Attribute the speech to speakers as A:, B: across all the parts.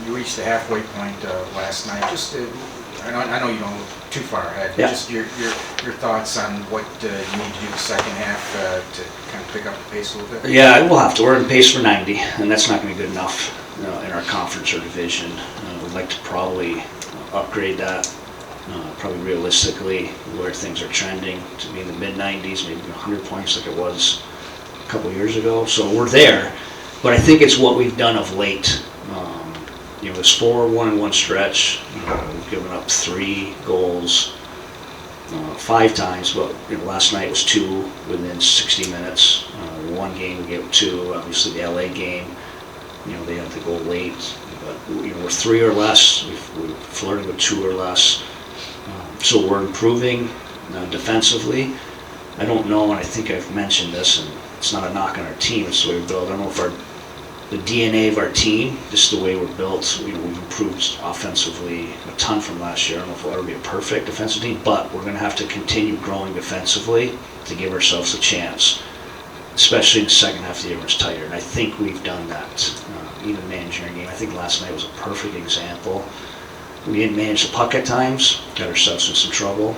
A: you reached the halfway point last night. Just, I know you don't look too far ahead. But
B: Yeah.
A: just your thoughts on what you need to do the second half to kind of pick up the pace a little bit.
B: Yeah, we'll have to. We're in pace for 90, and that's not going to be good enough in our conference or division. We'd like to probably upgrade that. Probably realistically, where things are trending to be in the mid-90s, maybe 100 points like it was a couple years ago. So we're there, but I think it's what we've done of late. This 4-1-1 stretch, we've given up 3 goals 5 times, but last night was 2 within 60 minutes. One game we gave up 2, obviously the LA game, they had to go late, but we're 3 or less. We've flirted with 2 or less. So we're improving defensively. I don't know, and I think I've mentioned this, and it's not a knock on our team, it's the way we're built. I don't know if the DNA of our team, just the way we're built, we've improved offensively a ton from last year. I don't know if we'll ever be a perfect defensive team, but we're going to have to continue growing defensively to give ourselves a chance, especially in the second half of the year when it's tighter. And I think we've done that, even managing our game. I think last night was a perfect example. We didn't manage the puck at times, got ourselves in some trouble,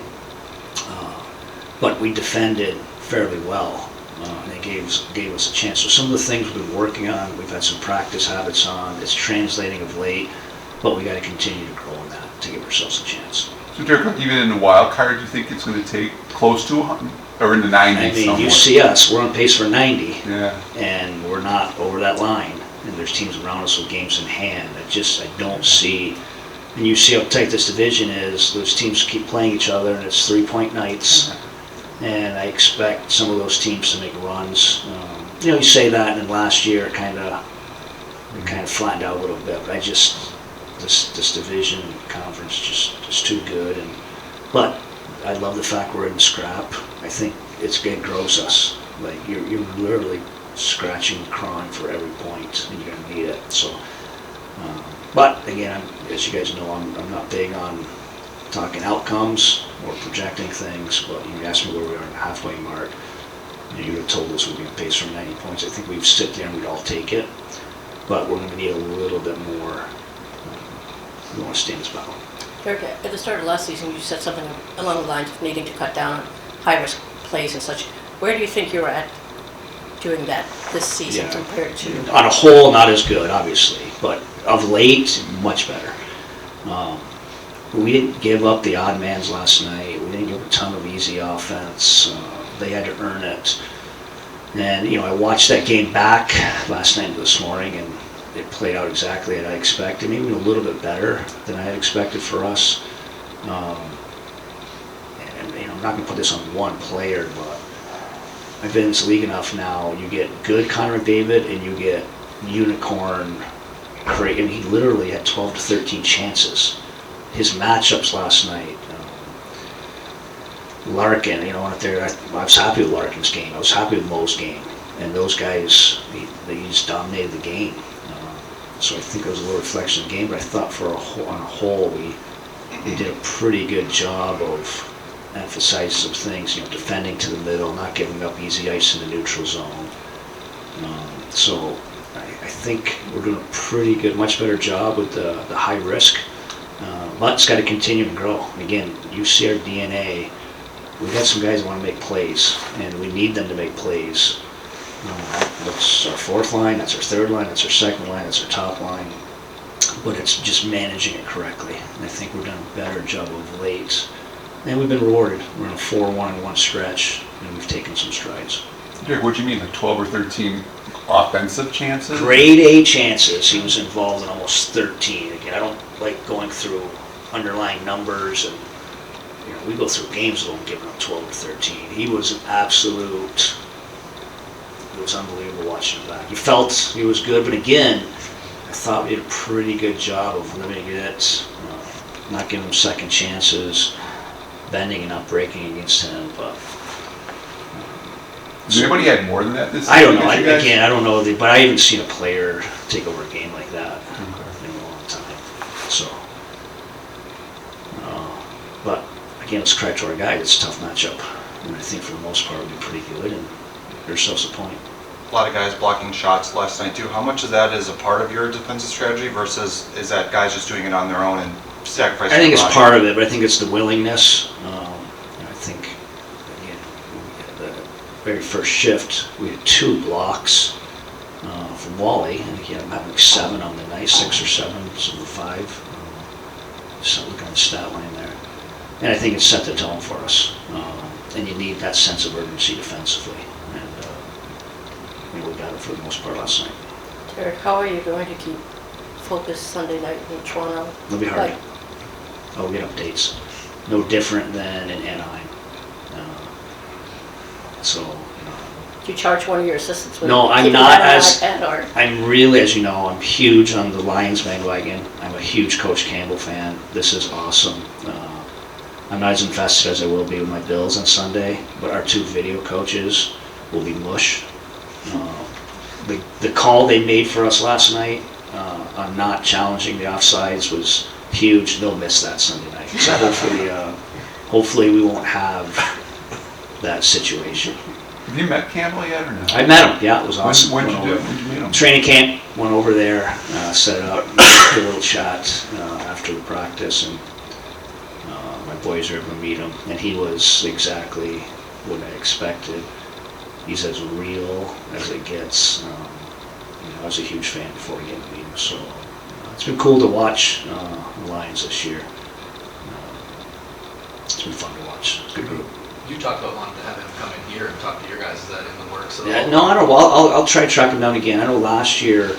B: but we defended fairly well. And it gave us a chance. So some of the things we've been working on, we've had some practice habits on, it's translating of late, but we got to continue to grow in that to give ourselves a chance.
C: So Derek, even in the wild card, do you think it's going to take close to 100, or in the 90s?
B: I mean,
C: somewhere?
B: You see us, we're on pace for 90,
C: yeah,
B: and we're not over that line. And there's teams around us with games in hand. I don't see, and you see how tight this division is, those teams keep playing each other, and it's 3-point nights. And I expect some of those teams to make runs. You say that, and then last year it kind of flattened out a little bit. But this division conference just too good. But I love the fact we're in scrap. I think it grows us. Like you're literally scratching, crawling for every point, and you're gonna need it. So, but again, as you guys know, I'm not big on talking outcomes or projecting things, but you asked me where we are in the halfway mark. You would have told us we'd be on pace for 90 points. I think we'd sit there and we'd all take it, but we're going to need a little bit more. We want to stay in this battle.
D: Derek, at the start of last season, you said something along the lines of needing to cut down on high-risk plays and such. Where do you think you're at doing that this season compared to?
B: On a whole, not as good, obviously, but of late, much better. We didn't give up the odd mans last night. We didn't give a ton of easy offense. They had to earn it. And, I watched that game back last night and this morning, and it played out exactly as I expected, maybe a little bit better than I had expected for us. And I'm not going to put this on one player, but I've been in this league enough now. You get good Connor McDavid, and you get unicorn great. And he literally had 12 to 13 chances. His matchups last night, Larkin, out there, I was happy with Larkin's game. I was happy with Mo's game. And those guys, they just dominated the game. So I think it was a little reflection of the game, but I thought on a whole, we did a pretty good job of emphasizing some things, defending to the middle, not giving up easy ice in the neutral zone. So I think we're doing a pretty good, much better job with the high risk. But it's got to continue to grow. And again, you see our DNA. We've got some guys that want to make plays, and we need them to make plays. That's our fourth line, that's our third line, that's our second line, that's our top line. But it's just managing it correctly. And I think we've done a better job of late. And we've been rewarded. We're in a 4-1-1 stretch, and we've taken some strides.
C: Derek, what do you mean, like 12 or 13 offensive chances?
B: Grade A chances. He was involved in almost 13. Again, I don't like going through underlying numbers, and we go through games with him giving up 12 or 13. He was an absolute. It was unbelievable watching him back. You felt he was good, but again, I thought we did a pretty good job of limiting it, not giving him second chances, bending and not breaking against him. But
C: has anybody had more than that this season?
B: I don't know. I don't know, but I haven't seen a player take over a game like that in a long time. So, but again, let's credit to our guys. It's a tough matchup, and I think for the most part we've been pretty good and give ourselves a point.
E: a lot of guys blocking shots last night too. How much of that is a part of your defensive strategy versus is that guys just doing it on their own and sacrificing?
B: I think it's
E: their body?
B: part of it, but I think it's the willingness. I think, again, the very first shift, we had 2 blocks from Wally. I think he had like 7 on the night, 6 or 7, some 5. So look on the stat line there. And I think it set the tone for us. And you need that sense of urgency defensively. And we got it for the most part last night.
D: Derek, how are you going to keep focused Sunday night in Toronto?
B: It'll be hard. I'll get updates. No different than in Anaheim.
D: Do you charge one of your assistants with
B: No, I'm
D: keeping
B: not
D: that on
B: as-
D: iPad, or?
B: I'm really, as you know, I'm huge on the Lions bandwagon. I'm a huge Coach Campbell fan. This is awesome. I'm not as invested as I will be with my Bills on Sunday, but our 2 video coaches will be mush. The call they made for us last night on not challenging the offsides was huge. They'll miss that Sunday night. So hopefully we won't have that situation.
C: Have you met Campbell yet or no?
B: I met him. Yeah, it was awesome.
C: When did
B: Went
C: you
B: over.
C: meet him?
B: Training camp, went over there, set it up, did a little chat after the practice, and my boys were able to meet him, and he was exactly what I expected. He's as real as it gets. I was a huge fan before getting to meet him, so it's been cool to watch the Lions this year. It's been fun to watch. It's a good group.
F: You talked about wanting to have him come in here and talk to your guys. Is that in the works at all?
B: Yeah, no, I don't know. I'll try to track him down again. I know last year,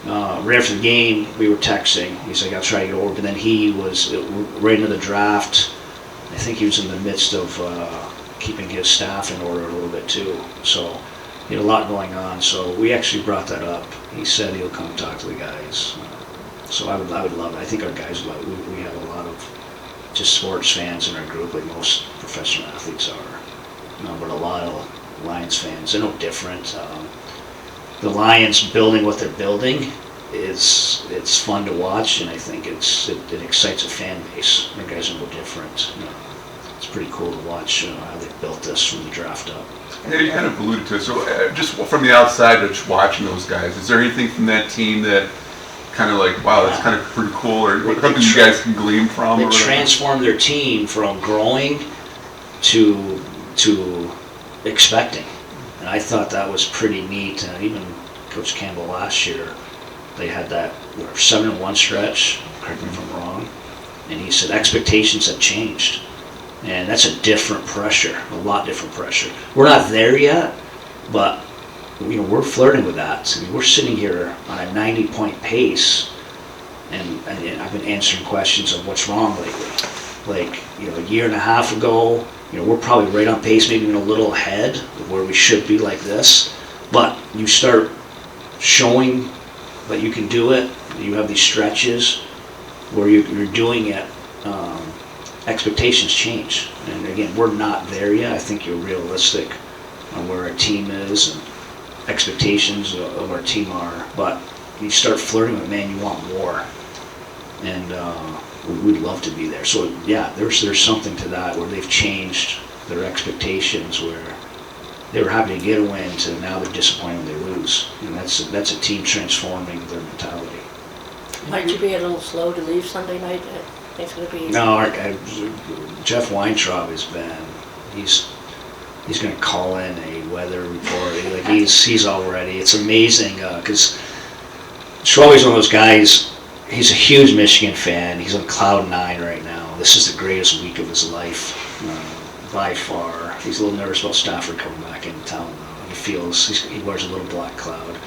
B: right after the game, we were texting. He's like, I'll try to get over. But then he was right into the draft. I think he was in the midst of keeping his staff in order a little bit too. So he had a lot going on. So we actually brought that up. He said he'll come talk to the guys. So I would love it. I think our guys love it. We have a lot of just sports fans in our group, like most professional athletes are. But a lot of Lions fans, they're no different. The Lions building what they're building it's fun to watch, and I think it excites a fan base. Our guys are no different. It's pretty cool to watch how they built this from the draft up.
C: Yeah, you kind of alluded to it. So just from the outside, just watching those guys, is there anything from that team that kind of like, wow, that's kind of pretty cool, or something you guys can glean from?
B: They
C: or whatever?
B: transformed their team from growing to expecting, and I thought that was pretty neat. Even Coach Campbell last year, they had that 7-1 stretch, correct me if I'm wrong, and he said expectations have changed, and that's a different pressure, a lot different pressure. We're not there yet, but we're flirting with that. I mean, we're sitting here on a 90-point pace, and I've been answering questions of what's wrong lately. Like, a year and a half ago, we're probably right on pace, maybe even a little ahead of where we should be like this. But you start showing that you can do it, you have these stretches where you're doing it, expectations change. And again, we're not there yet. I think you're realistic on where our team is and expectations of our team are, but you start flirting with, man, you want more, and we'd love to be there. So yeah, there's something to that where they've changed their expectations, where they were happy to get a win to now they're disappointed when they lose, and that's a team transforming their mentality.
D: Might you be a little slow to leave Sunday night? It's going to be...
B: No, Jeff Weintraub has been, he's going to call in a weather report. Like he's already. It's amazing because Schwalbe's one of those guys. He's a huge Michigan fan. He's on cloud 9 right now. This is the greatest week of his life by far. He's a little nervous about Stafford coming back into town. He wears a little black cloud,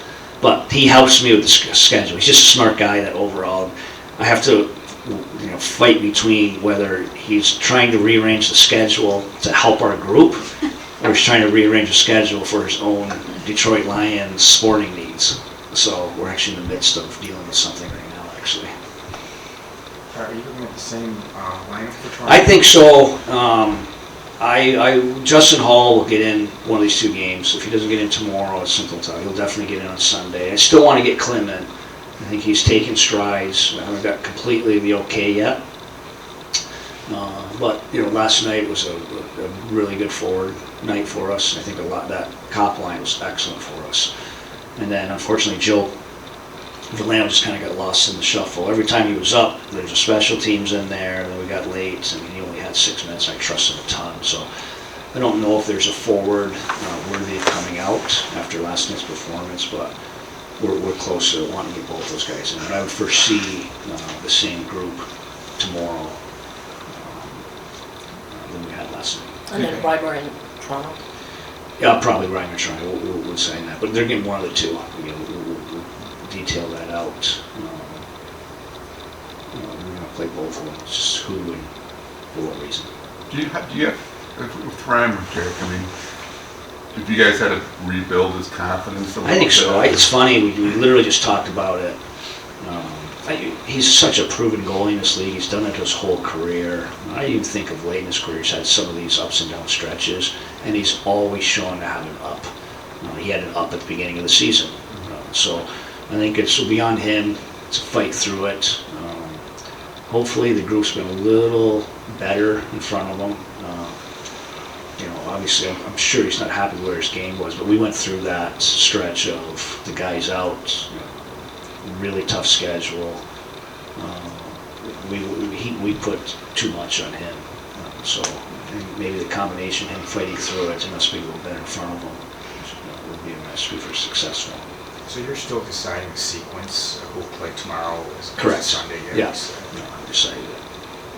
B: but he helps me with the schedule. He's just a smart guy. That overall, I have to fight between whether he's trying to rearrange the schedule to help our group, or he's trying to rearrange the schedule for his own Detroit Lions sporting needs. So we're actually in the midst of dealing with something right now, actually.
A: Are you looking at the same lineup for Toronto?
B: I think so. Justin Hall will get in one of these 2 games. If he doesn't get in tomorrow, it's simple talk. He'll definitely get in on Sunday. I still want to get Klim in. I think he's taken strides. I haven't got completely the okay yet. But, last night was a really good forward night for us. I think that top line was excellent for us. And then unfortunately, Joe Valano just kind of got lost in the shuffle. Every time he was up, there was a special teams in there, and then we got late, and he only had 6 minutes. I trust him a ton, so I don't know if there's a forward worthy of coming out after last night's performance, but we're close to wanting to get both those guys in. And I would foresee the same group tomorrow than we had last night.
D: And then Ryber in Toronto.
B: Yeah, probably Ryan or Toronto. We'll say that, but they're getting one of the two. We'll detail that out. We're going to play both of them. It's just who and for what reason.
C: Do you have with Ryan Derek? I mean, if you guys had to rebuild his confidence,
B: I think so. It's funny. We literally just talked about it. He's such a proven goalie in this league. He's done it his whole career. I even think of late in his career, he's had some of these ups and down stretches, and he's always shown to have an up. He had an up at the beginning of the season. So I think it'll be on him to fight through it. Hopefully the group's been a little better in front of him. Obviously I'm sure he's not happy where his game was, but we went through that stretch of the guys out, really tough schedule. We put too much on him, so maybe the combination of him fighting through it and us being a little better in front of him would be a recipe for successful.
A: So you're still deciding the sequence of who will play tomorrow as
B: Correct.
A: Sunday?
B: Yeah. No, I decided that.